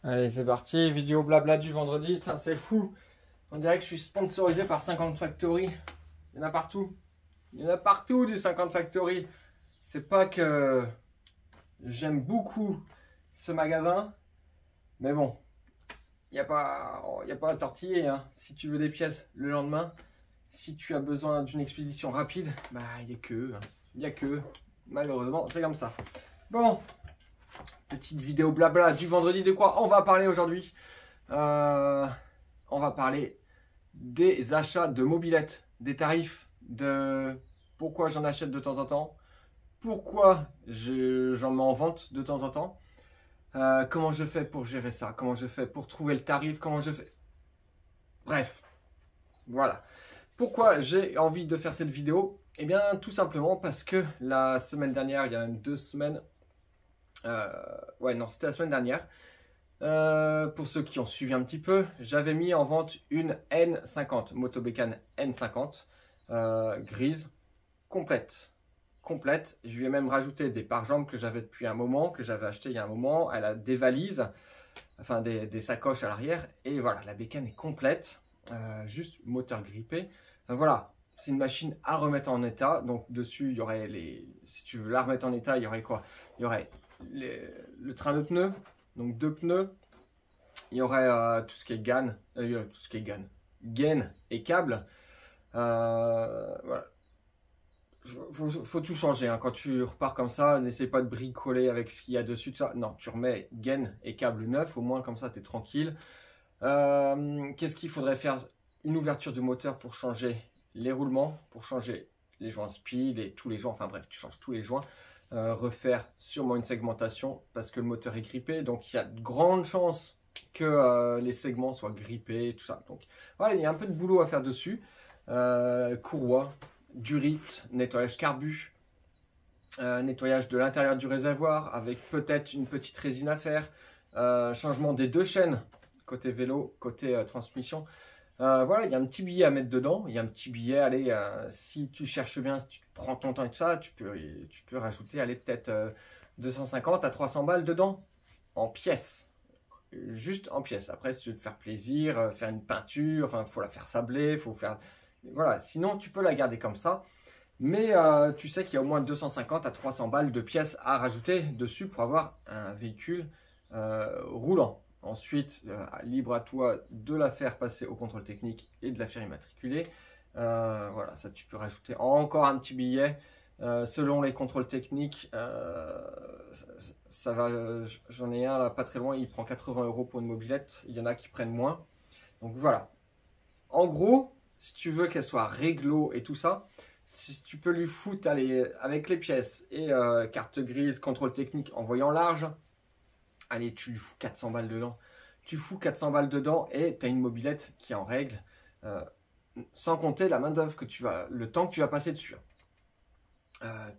Allez, c'est parti, vidéo blabla du vendredi. Putain, c'est fou. On dirait que je suis sponsorisé par 50 Factory. Il y en a partout. Il y en a partout du 50 Factory. C'est pas que j'aime beaucoup ce magasin. Mais bon, il n'y a pas à tortiller. Hein. Si tu veux des pièces le lendemain, si tu as besoin d'une expédition rapide, bah il n'y a que. Il n'y a que. Malheureusement, c'est comme ça. Bon. Petite vidéo blabla du vendredi. De quoi on va parler aujourd'hui? On va parler des achats de mobylettes, des tarifs, de pourquoi j'en achète de temps en temps, pourquoi j'en mets en vente de temps en temps, comment je fais pour gérer ça, comment je fais pour trouver le tarif, comment je fais... Bref, voilà. Pourquoi j'ai envie de faire cette vidéo? Eh bien, tout simplement parce que la semaine dernière, il y a 2 semaines, ouais, non, c'était la semaine dernière. Pour ceux qui ont suivi un petit peu, j'avais mis en vente une N50, Motobécane N50, grise, complète. Je lui ai même rajouté des pare-jambes que j'avais depuis un moment, que j'avais acheté il y a un moment. Elle a des valises, enfin des sacoches à l'arrière. Et voilà, la bécane est complète, juste moteur grippé. Enfin, voilà, c'est une machine à remettre en état. Donc dessus, il y aurait les... Si tu veux la remettre en état, il y aurait quoi? Il y aurait le train de pneus, donc 2 pneus. Il y aurait tout ce qui est gaine et câble. Voilà. Faut tout changer. Hein. Quand tu repars comme ça, n'essaie pas de bricoler avec ce qu'il y a dessus. Tout ça. Non, tu remets gaine et câble neuf. Au moins, comme ça, tu es tranquille. Qu'est-ce qu'il faudrait faire? Une ouverture du moteur pour changer les roulements, pour changer les joints speed et tous les joints. Enfin bref, tu changes tous les joints. Refaire sûrement une segmentation parce que le moteur est grippé. Donc, il y a de grandes chances que les segments soient grippés, tout ça. Donc voilà, il y a un peu de boulot à faire dessus. Courroie, durite, nettoyage carbu, nettoyage de l'intérieur du réservoir avec peut-être une petite résine à faire, changement des 2 chaînes, côté vélo, côté transmission. Voilà, il y a un petit billet à mettre dedans. Il y a un petit billet, allez, si tu cherches bien, si tu prends ton temps et tout ça, tu peux rajouter, allez, peut-être 250 à 300 balles dedans, en pièces. Juste en pièces. Après, si tu veux te faire plaisir, faire une peinture, enfin, faut la faire sabler, faut faire... Voilà, sinon, tu peux la garder comme ça. Mais tu sais qu'il y a au moins 250 à 300 balles de pièces à rajouter dessus pour avoir un véhicule roulant. Ensuite, libre à toi de la faire passer au contrôle technique et de la faire immatriculer. Voilà, ça tu peux rajouter encore un petit billet. Selon les contrôles techniques, ça va. J'en ai un là pas très loin, il prend 80 € pour une mobilette. Il y en a qui prennent moins. Donc voilà. En gros, si tu veux qu'elle soit réglo et tout ça, si tu peux lui foutre allez, avec les pièces et carte grise, contrôle technique en voyant large, allez, tu lui fous 400 balles dedans. Tu fous 400 balles dedans et tu as une mobilette qui est en règle, sans compter la main-d'œuvre que tu vas, le temps que tu vas passer dessus.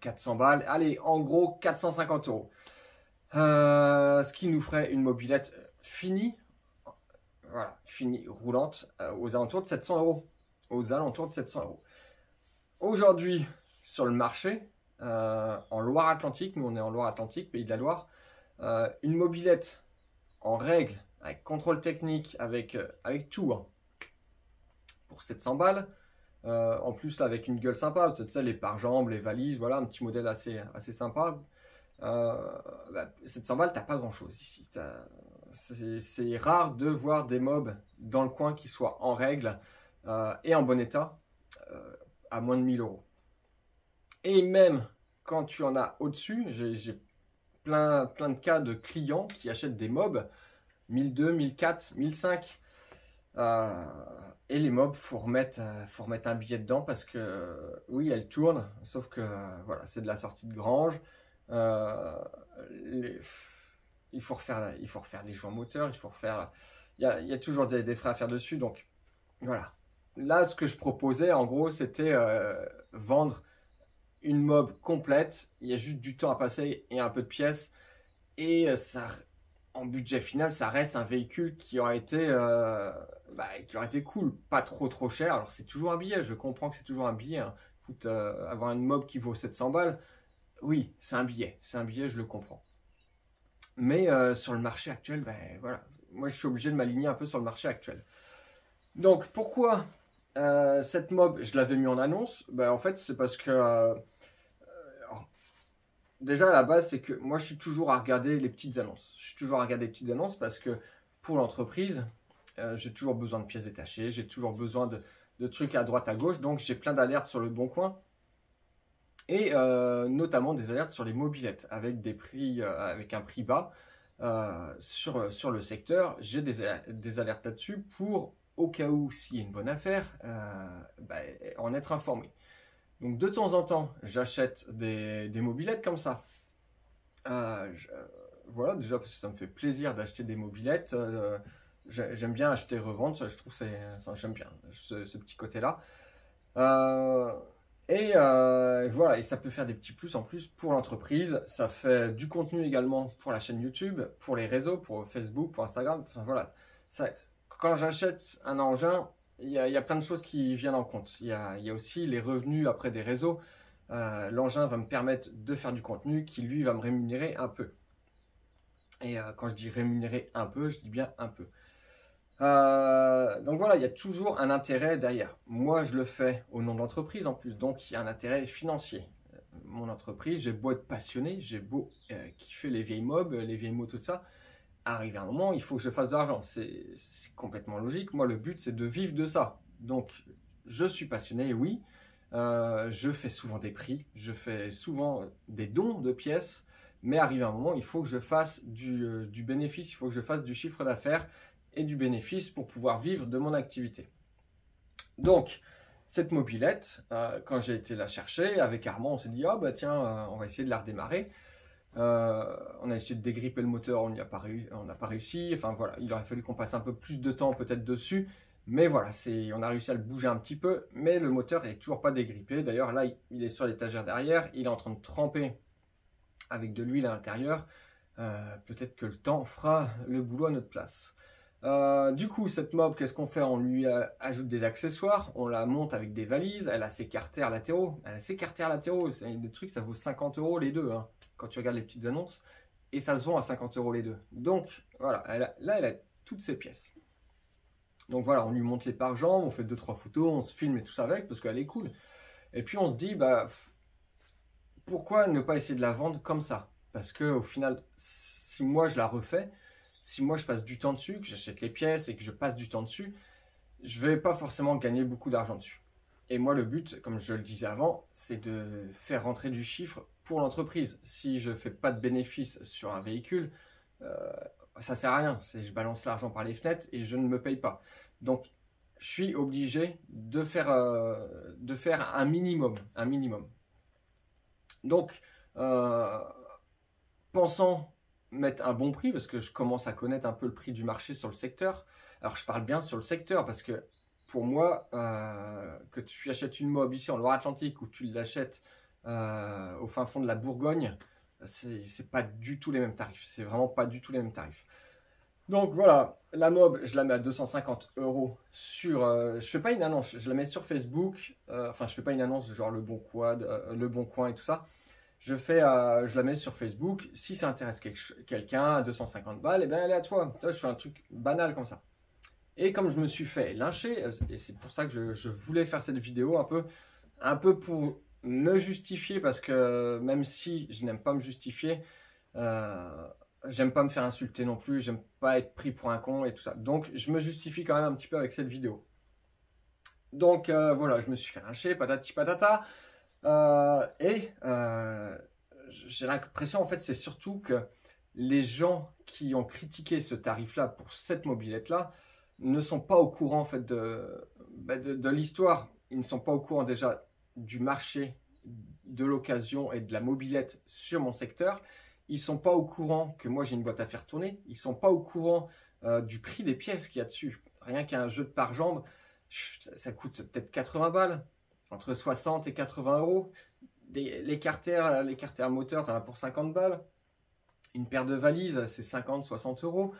400 balles, allez, en gros 450 €. Ce qui nous ferait une mobilette finie, voilà, finie, roulante, aux alentours de 700 €. Aux alentours de 700 €. Aujourd'hui, sur le marché, en Loire-Atlantique, nous on est en Loire-Atlantique, pays de la Loire, une mobilette en règle, avec contrôle technique, avec tout, hein, pour 700 balles. En plus, là, avec une gueule sympa, tu sais, les pare-jambes, les valises, voilà, un petit modèle assez sympa. 700 balles, t'as pas grand-chose ici. C'est rare de voir des mobs dans le coin qui soient en règle et en bon état à moins de 1000 €. Et même quand tu en as au-dessus, j'ai plein de cas de clients qui achètent des mobs 1200, 1400, 1500. Et les mobs, faut remettre un billet dedans parce que oui, elles tournent, sauf que voilà, c'est de la sortie de grange. Il faut refaire les joints moteurs, il y a toujours des frais à faire dessus. Donc voilà. Là, ce que je proposais, en gros, c'était vendre une mob complète. Il y a juste du temps à passer et un peu de pièces. Et ça, en budget final, ça reste un véhicule qui aurait été cool, pas trop cher. Alors c'est toujours un billet, je comprends que c'est toujours un billet. Hein. Écoute, avoir une mob qui vaut 700 balles, oui, c'est un billet, je le comprends. Mais sur le marché actuel, ben voilà, moi je suis obligé de m'aligner un peu sur le marché actuel. Donc pourquoi cette mob, je l'avais mis en annonce? Ben, en fait, c'est parce que alors, déjà à la base, c'est que moi je suis toujours à regarder les petites annonces. Je suis toujours à regarder les petites annonces parce que pour l'entreprise, j'ai toujours besoin de pièces détachées, j'ai toujours besoin de trucs à droite à gauche, donc j'ai plein d'alertes sur le Bon Coin. Et notamment des alertes sur les mobylettes avec des prix, avec un prix bas sur le secteur. J'ai des alertes là-dessus pour, au cas où s'il y a une bonne affaire, en être informé. Donc de temps en temps, j'achète des mobylettes comme ça. Voilà, déjà parce que ça me fait plaisir d'acheter des mobylettes. J'aime bien acheter et revendre, ça, je trouve enfin, j'aime bien ce petit côté-là. Voilà, et ça peut faire des petits plus en plus pour l'entreprise. Ça fait du contenu également pour la chaîne YouTube, pour les réseaux, pour Facebook, pour Instagram. Enfin voilà, quand j'achète un engin, il y a plein de choses qui viennent en compte. Il y a aussi les revenus après des réseaux. L'engin va me permettre de faire du contenu qui lui va me rémunérer un peu. Et quand je dis rémunérer un peu, je dis bien un peu. Donc voilà, il y a toujours un intérêt derrière. Moi, je le fais au nom de l'entreprise en plus, donc il y a un intérêt financier. Mon entreprise, j'ai beau être passionné, j'ai beau kiffer les vieilles mobs, les vieilles motos, tout ça. Arrivé un moment, il faut que je fasse de l'argent. C'est complètement logique. Moi, le but, c'est de vivre de ça. Donc, je suis passionné, oui. Je fais souvent des prix, je fais souvent des dons de pièces. Mais arrivé un moment, il faut que je fasse du bénéfice, il faut que je fasse du chiffre d'affaires et du bénéfice pour pouvoir vivre de mon activité. Donc, cette mobilette, quand j'ai été la chercher, avec Armand, on s'est dit, ah bah tiens, on va essayer de la redémarrer. On a essayé de dégripper le moteur, on n'a pas réussi. Enfin voilà, il aurait fallu qu'on passe un peu plus de temps peut-être dessus. Mais voilà, on a réussi à le bouger un petit peu, mais le moteur n'est toujours pas dégrippé. D'ailleurs, là, il est sur l'étagère derrière, il est en train de tremper avec de l'huile à l'intérieur. Peut-être que le temps fera le boulot à notre place. Du coup, cette mob, qu'est-ce qu'on fait? On lui ajoute des accessoires, on la monte avec des valises, elle a ses carters latéraux. C'est des trucs, ça vaut 50 € les deux, hein, quand tu regardes les petites annonces. Et ça se vend à 50 € les deux. Donc, voilà, là, elle a toutes ses pièces. Donc voilà, on lui monte les pare-jambes, on fait 2-3 photos, on se filme et tout ça avec, parce qu'elle est cool. Et puis on se dit, bah, pourquoi ne pas essayer de la vendre comme ça? Parce que au final, si moi je la refais, si moi je passe du temps dessus, que j'achète les pièces et que je passe du temps dessus, je ne vais pas forcément gagner beaucoup d'argent dessus. Et moi le but, comme je le disais avant, c'est de faire rentrer du chiffre pour l'entreprise. Si je ne fais pas de bénéfice sur un véhicule, ça ne sert à rien. Je balance l'argent par les fenêtres et je ne me paye pas. Donc je suis obligé de faire un minimum. Donc, pensant mettre un bon prix, parce que je commence à connaître un peu le prix du marché sur le secteur. Alors, je parle bien sur le secteur, parce que pour moi, que tu achètes une mob ici en Loire-Atlantique ou tu l'achètes au fin fond de la Bourgogne, c'est pas du tout les mêmes tarifs. C'est vraiment pas du tout les mêmes tarifs. Donc voilà, la mob, je la mets à 250 € sur... je fais pas une annonce, je la mets sur Facebook. Enfin, je fais pas une annonce genre le Bon Coin et tout ça. Je la mets sur Facebook. Si ça intéresse quelqu'un à 250 balles, et bien elle est à toi. Ça, je fais un truc banal comme ça. Et comme je me suis fait lyncher, et c'est pour ça que je voulais faire cette vidéo un peu pour me justifier, parce que même si je n'aime pas me justifier, j'aime pas me faire insulter non plus, j'aime pas être pris pour un con et tout ça. Donc je me justifie quand même un petit peu avec cette vidéo. Donc voilà, je me suis fait lyncher, patati patata. J'ai l'impression en fait c'est surtout que les gens qui ont critiqué ce tarif-là pour cette mobilette-là ne sont pas au courant en fait de l'histoire. Ils ne sont pas au courant déjà du marché de l'occasion et de la mobilette sur mon secteur. Ils ne sont pas au courant que moi j'ai une boîte à faire tourner. Ils ne sont pas au courant du prix des pièces qu'il y a dessus. Rien qu'un jeu de pare-jambes, ça coûte peut-être 80 balles, entre 60 et 80 €. Les carters moteurs, tu en as pour 50 balles. Une paire de valises, c'est 50-60 €.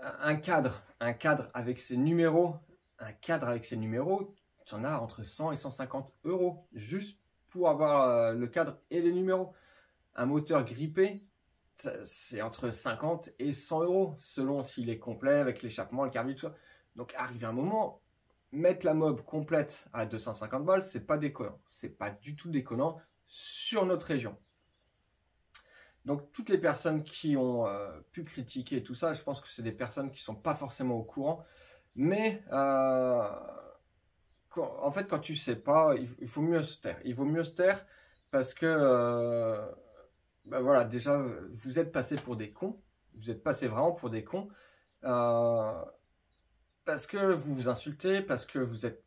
Un cadre avec ses numéros, tu en as entre 100 et 150 € juste pour avoir le cadre et les numéros. Un moteur grippé, c'est entre 50 et 100 euros, selon s'il est complet avec l'échappement, le carbu, tout ça. Donc, arrive un moment, mettre la mob complète à 250 balles, c'est pas déconnant. C'est pas du tout déconnant sur notre région. Donc, toutes les personnes qui ont pu critiquer tout ça, je pense que c'est des personnes qui sont pas forcément au courant. Mais, en fait, quand tu sais pas, il faut mieux se taire. Il vaut mieux se taire parce que, ben voilà, déjà, vous êtes passé pour des cons. Vous êtes passé vraiment pour des cons. Parce que vous vous insultez, parce que vous êtes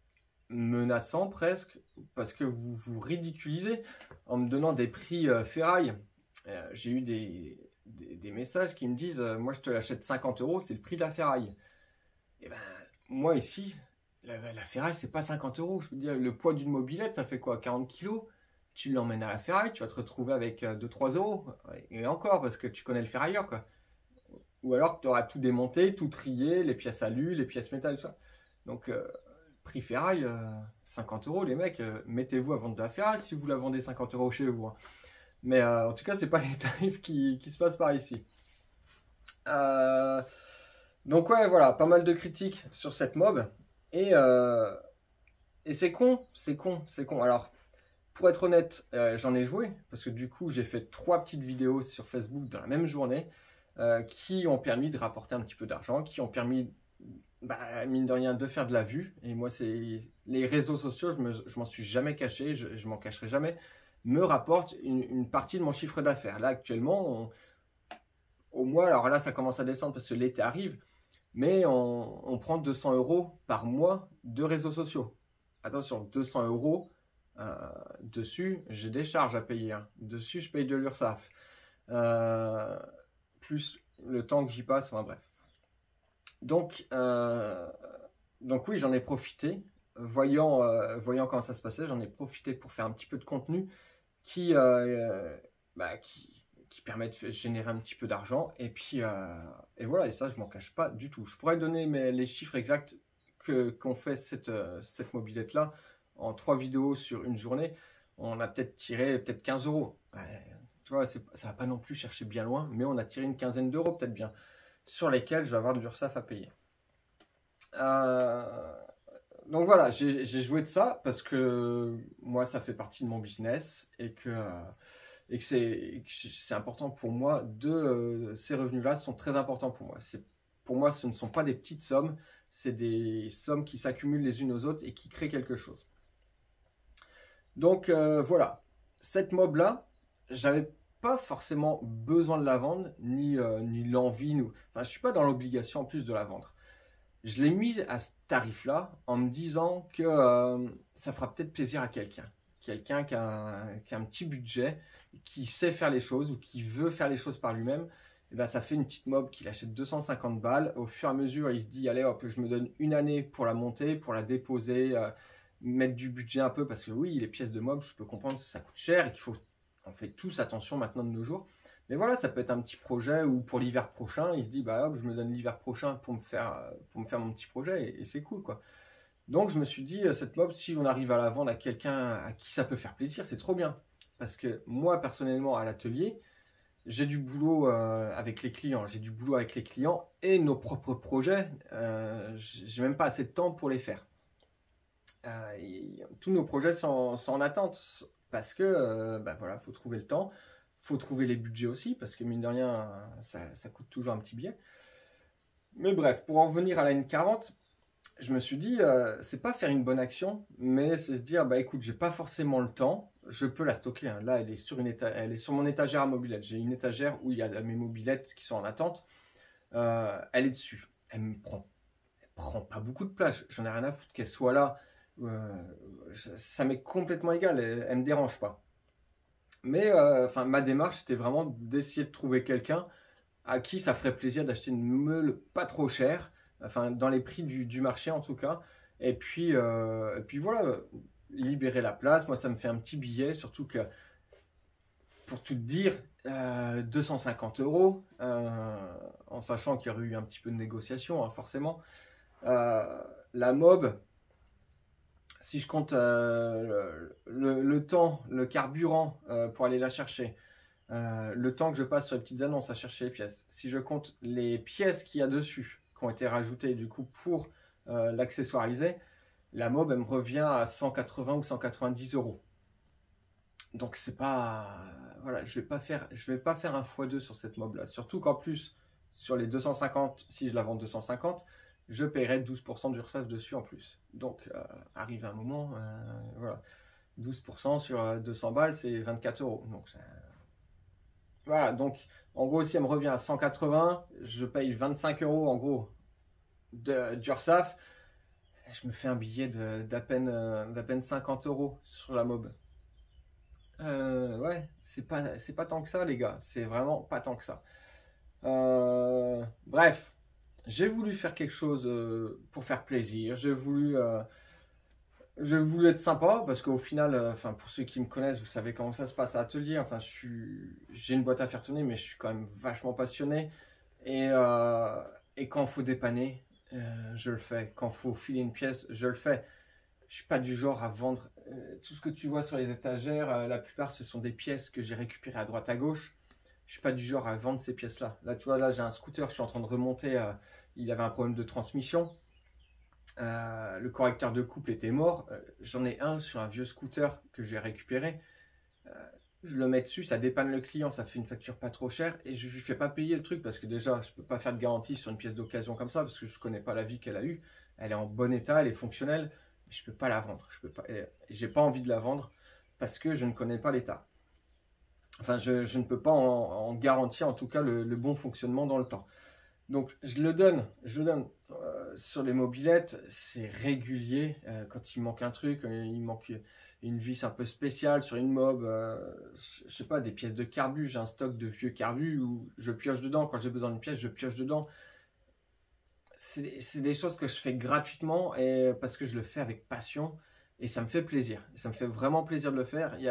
menaçant presque, parce que vous vous ridiculisez en me donnant des prix ferraille. J'ai eu des messages qui me disent moi je te l'achète 50 euros, c'est le prix de la ferraille. Et ben moi ici, la ferraille c'est pas 50 euros. Je veux dire, le poids d'une mobilette ça fait quoi, 40 kilos? Tu l'emmènes à la ferraille, tu vas te retrouver avec 2-3 euros. Et encore, parce que tu connais le ferrailleur quoi. Ou alors tu auras tout démonté, tout trié, les pièces alu, les pièces métal, tout ça. Donc, prix ferraille, 50 euros, les mecs, mettez-vous à vendre de la ferraille si vous la vendez 50 euros chez vous. Hein. Mais en tout cas, c'est pas les tarifs qui se passent par ici. Donc ouais, voilà, pas mal de critiques sur cette mob. Et c'est con, c'est con, c'est con. Alors, pour être honnête, j'en ai joué, parce que du coup, j'ai fait 3 petites vidéos sur Facebook dans la même journée. Qui ont permis de rapporter un petit peu d'argent, qui ont permis, bah, mine de rien, de faire de la vue. Et moi, c'est les réseaux sociaux, je m'en suis jamais caché, je m'en cacherai jamais, me rapportent une partie de mon chiffre d'affaires. Là, actuellement, au mois, alors là, ça commence à descendre parce que l'été arrive, mais on prend 200 euros par mois de réseaux sociaux. Attention, 200 euros, dessus, j'ai des charges à payer. Hein. Dessus, je paye de l'URSSAF. Plus le temps que j'y passe, enfin bref. Donc oui, j'en ai profité, voyant comment ça se passait, j'en ai profité pour faire un petit peu de contenu qui permet de générer un petit peu d'argent, et puis et voilà, et ça je m'en cache pas du tout. Je pourrais donner les chiffres exacts qu'on fait cette mobilette là en 3 vidéos sur une journée. On a peut-être tiré 15 euros. Tu vois, ça va pas non plus chercher bien loin, mais on a tiré une quinzaine d'euros peut-être bien, sur lesquels je vais avoir de l'URSSAF à payer. Donc voilà, j'ai joué de ça parce que moi ça fait partie de mon business et que c'est important pour moi. Ces revenus-là sont très importants pour moi. Pour moi, ce ne sont pas des petites sommes, c'est des sommes qui s'accumulent les unes aux autres et qui créent quelque chose. Donc voilà, cette mob-là, j'avais pas forcément besoin de la vendre, ni l'envie, enfin je suis pas dans l'obligation en plus de la vendre. Je l'ai mise à ce tarif-là en me disant que ça fera peut-être plaisir à quelqu'un qui a un petit budget, qui sait faire les choses ou qui veut faire les choses par lui-même. Et ben, ça fait une petite mob qu'il achète 250 balles. Au fur et à mesure, il se dit allez hop, je me donne une année pour la monter, pour la déposer, mettre du budget un peu, parce que oui, les pièces de mob, je peux comprendre que ça coûte cher et on fait tous attention maintenant de nos jours. Mais voilà, ça peut être un petit projet, ou pour l'hiver prochain, il se dit bah hop, je me donne l'hiver prochain pour me faire mon petit projet, et c'est cool quoi. Donc je me suis dit, cette mob, si on arrive à la vendre à quelqu'un à qui ça peut faire plaisir, c'est trop bien. Parce que moi personnellement à l'atelier, j'ai du boulot avec les clients, et nos propres projets, j'ai même pas assez de temps pour les faire. Tous nos projets sont en attente parce que bah voilà, faut trouver le temps, faut trouver les budgets aussi parce que mine de rien ça coûte toujours un petit billet. Mais bref, pour en revenir à la N40, je me suis dit c'est pas faire une bonne action, mais c'est se dire bah écoute, j'ai pas forcément le temps, je peux la stocker. Hein. Là elle est sur mon étagère à mobilette. J'ai une étagère où il y a mes mobilettes qui sont en attente. Elle est dessus. Elle prend pas beaucoup de place. J'en ai rien à foutre qu'elle soit là. Ça m'est complètement égal, elle me dérange pas. Mais enfin, ma démarche était vraiment d'essayer de trouver quelqu'un à qui ça ferait plaisir d'acheter une meule pas trop chère, enfin dans les prix du marché en tout cas. Et puis voilà, libérer la place. Moi ça me fait un petit billet, surtout que pour tout te dire, 250 euros, en sachant qu'il y aurait eu un petit peu de négociation, hein, forcément. La mob, si je compte le temps, le carburant pour aller la chercher, le temps que je passe sur les petites annonces à chercher les pièces. Si je compte les pièces qu'il y a dessus, qui ont été rajoutées du coup pour l'accessoiriser, la mob elle me revient à 180 ou 190 euros. Donc c'est pas... Voilà, je vais pas faire un x2 sur cette mob là. Surtout qu'en plus, sur les 250, si je la vends 250, je paierai 12% d'URSSAF dessus en plus. Donc arrive un moment, voilà, 12% sur 200 balles, c'est 24 euros. Donc voilà, donc en gros, si elle me revient à 180, je paye 25 euros en gros d'URSSAF. Je me fais un billet d'à peine 50 euros sur la mob. Ouais, c'est pas tant que ça, les gars. C'est vraiment pas tant que ça. Bref, j'ai voulu faire quelque chose pour faire plaisir. J'ai voulu être sympa parce qu'au final, enfin pour ceux qui me connaissent, vous savez comment ça se passe à l'atelier. Enfin, j'ai une boîte à faire tourner, mais je suis quand même vachement passionné. Et quand il faut dépanner, je le fais. Quand il faut filer une pièce, je le fais. Je suis pas du genre à vendre tout ce que tu vois sur les étagères. La plupart, ce sont des pièces que j'ai récupérées à droite à gauche. Je suis pas du genre à vendre ces pièces-là. Là, tu vois, là, j'ai un scooter, je suis en train de remonter. Il avait un problème de transmission. Le correcteur de couple était mort. J'en ai un sur un vieux scooter que j'ai récupéré. Je le mets dessus, ça dépanne le client, ça fait une facture pas trop chère et je lui fais pas payer le truc parce que déjà, je peux pas faire de garantie sur une pièce d'occasion comme ça parce que je connais pas la vie qu'elle a eue. Elle est en bon état, elle est fonctionnelle. Je peux pas la vendre. Je peux pas. J'ai pas envie de la vendre parce que je ne connais pas l'état. Enfin, je ne peux pas en garantir en tout cas le bon fonctionnement dans le temps. Donc je le donne sur les mobylettes, c'est régulier. Quand il manque un truc, il manque une vis un peu spéciale sur une mob, je sais pas, des pièces de carbu. J'ai un stock de vieux carbu où je pioche dedans. Quand j'ai besoin d'une pièce, je pioche dedans. C'est des choses que je fais gratuitement et parce que je le fais avec passion et ça me fait plaisir. Et ça me fait vraiment plaisir de le faire. Il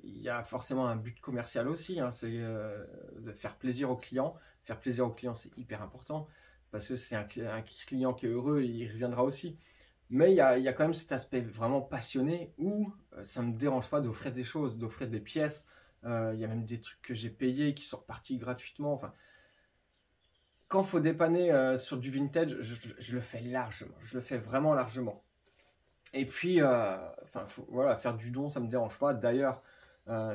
y a forcément un but commercial aussi, hein, c'est de faire plaisir aux clients. Faire plaisir aux clients, c'est hyper important parce que c'est un client qui est heureux, il reviendra aussi. Mais il y a quand même cet aspect vraiment passionné où ça ne me dérange pas d'offrir des choses, d'offrir des pièces. Il y a même des trucs que j'ai payés qui sont repartis gratuitement. Enfin, quand il faut dépanner sur du vintage, je le fais largement. Je le fais vraiment largement. Et puis, voilà, faire du don, ça ne me dérange pas. D'ailleurs,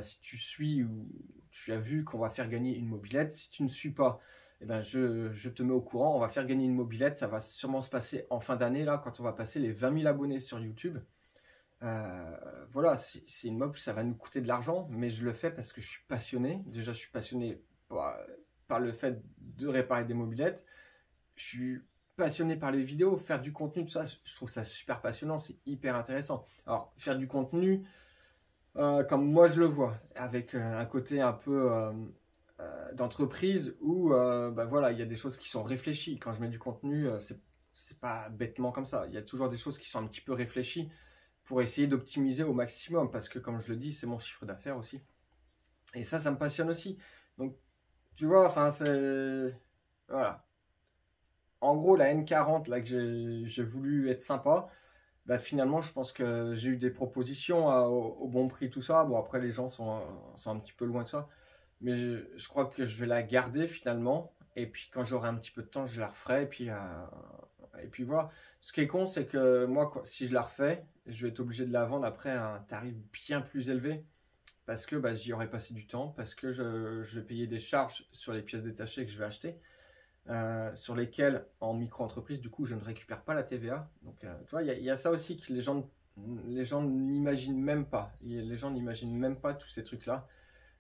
si tu suis ou tu as vu qu'on va faire gagner une mobilette, si tu ne suis pas, eh ben je te mets au courant. On va faire gagner une mobilette. Ça va sûrement se passer en fin d'année, là, quand on va passer les 20 000 abonnés sur YouTube. Voilà, c'est une mob, ça va nous coûter de l'argent, mais je le fais parce que je suis passionné. Déjà, je suis passionné par le fait de réparer des mobylettes. Je suis passionné par les vidéos, faire du contenu, tout ça, je trouve ça super passionnant, c'est hyper intéressant. Alors, faire du contenu, comme moi je le vois, avec un côté un peu d'entreprise où voilà, il y a des choses qui sont réfléchies. Quand je mets du contenu, c'est pas bêtement comme ça. Il y a toujours des choses qui sont un petit peu réfléchies pour essayer d'optimiser au maximum parce que, comme je le dis, c'est mon chiffre d'affaires aussi. Et ça me passionne aussi. Donc, tu vois, enfin, c'est... Voilà. En gros, la N40, là, que j'ai voulu être sympa, bah, finalement, je pense que j'ai eu des propositions au bon prix, tout ça. Bon, après, les gens sont un petit peu loin de ça. Mais je crois que je vais la garder, finalement. Et puis, quand j'aurai un petit peu de temps, je la referai. Et puis voilà. Ce qui est con, c'est que moi, si je la refais, je vais être obligé de la vendre après à un tarif bien plus élevé. Parce que j'y aurais passé du temps, parce que je vais payer des charges sur les pièces détachées que je vais acheter, sur lesquelles, en micro-entreprise, du coup, je ne récupère pas la TVA. Donc, tu vois, il y a ça aussi que les gens n'imaginent même pas. Les gens n'imaginent même pas tous ces trucs-là.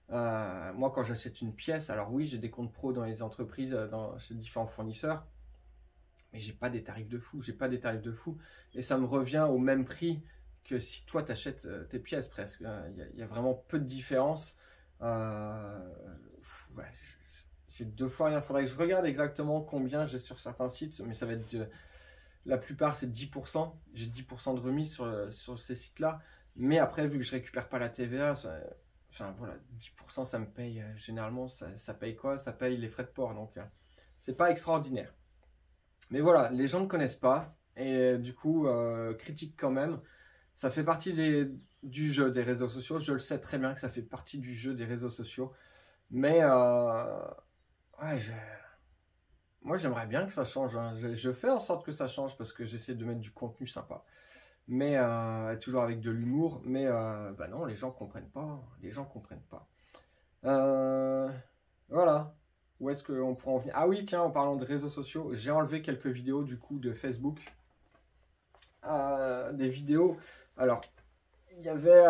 Moi, quand j'achète une pièce, alors oui, j'ai des comptes pro dans les entreprises, chez différents fournisseurs, mais j'ai pas des tarifs de fou. J'ai pas des tarifs de fou. Et ça me revient au même prix que si toi t'achètes tes pièces presque. Il y a vraiment peu de différence. Ouais, j'ai deux fois rien. Il faudrait que je regarde exactement combien j'ai sur certains sites, mais ça va être la plupart c'est 10%. J'ai 10% de remise sur ces sites-là. Mais après, vu que je récupère pas la TVA, enfin voilà, 10% ça me paye généralement, ça paye quoi? Ça paye les frais de port. Donc c'est pas extraordinaire. Mais voilà, les gens ne connaissent pas et du coup critiquent quand même. Ça fait partie du jeu des réseaux sociaux. Je le sais très bien que ça fait partie du jeu des réseaux sociaux. Mais ouais, moi j'aimerais bien que ça change, hein. Je fais en sorte que ça change parce que j'essaie de mettre du contenu sympa. Mais toujours avec de l'humour. Mais bah non, les gens comprennent pas. Les gens comprennent pas. Voilà. Où est-ce qu'on pourrait en venir? Ah oui, tiens, en parlant de réseaux sociaux, j'ai enlevé quelques vidéos du coup de Facebook. Des vidéos. Alors, il y avait,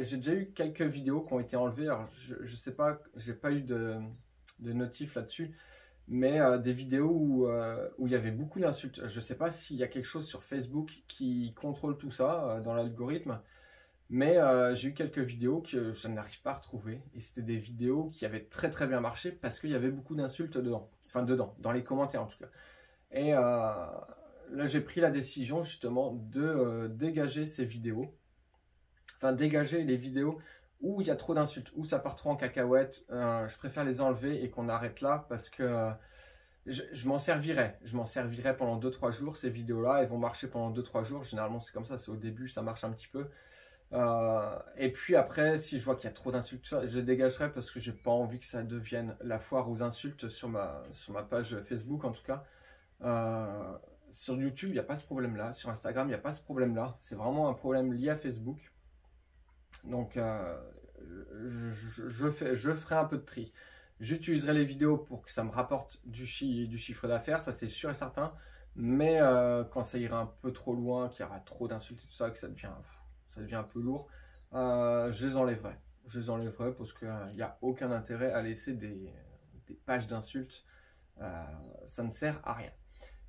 j'ai déjà eu quelques vidéos qui ont été enlevées. Alors, je sais pas, j'ai pas eu de notif là-dessus, mais des vidéos où il y avait beaucoup d'insultes. Je sais pas s'il y a quelque chose sur Facebook qui contrôle tout ça dans l'algorithme, mais j'ai eu quelques vidéos que je n'arrive pas à retrouver. Et c'était des vidéos qui avaient très très bien marché parce qu'il y avait beaucoup d'insultes dedans. Enfin, dedans, dans les commentaires en tout cas. Et là, j'ai pris la décision justement de dégager ces vidéos. Enfin, dégager les vidéos où il y a trop d'insultes, où ça part trop en cacahuète. Je préfère les enlever et qu'on arrête là parce que je m'en servirai. Je m'en servirai pendant 2-3 jours. Ces vidéos-là, elles vont marcher pendant 2-3 jours. Généralement, c'est comme ça. C'est au début, ça marche un petit peu. Et puis après, si je vois qu'il y a trop d'insultes, je les dégagerai parce que j'ai pas envie que ça devienne la foire aux insultes sur ma page Facebook en tout cas. Sur YouTube, il n'y a pas ce problème-là. Sur Instagram, il n'y a pas ce problème-là. C'est vraiment un problème lié à Facebook. Donc, je ferai un peu de tri. J'utiliserai les vidéos pour que ça me rapporte du chiffre d'affaires, ça c'est sûr et certain. Mais quand ça ira un peu trop loin, qu'il y aura trop d'insultes et tout ça, que ça devient un peu lourd, je les enlèverai. Je les enlèverai parce qu'il n'y a aucun intérêt à laisser des pages d'insultes. Ça ne sert à rien.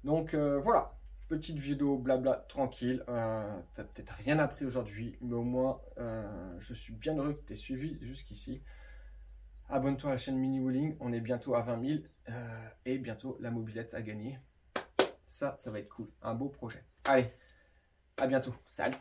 Donc voilà, petite vidéo blabla tranquille. T'as peut-être rien appris aujourd'hui, mais au moins je suis bien heureux que tu aies suivi jusqu'ici. Abonne-toi à la chaîne Mini Wheeling, on est bientôt à 20 000 et bientôt la mobilette à gagner. Ça va être cool, un beau projet. Allez, à bientôt, salut!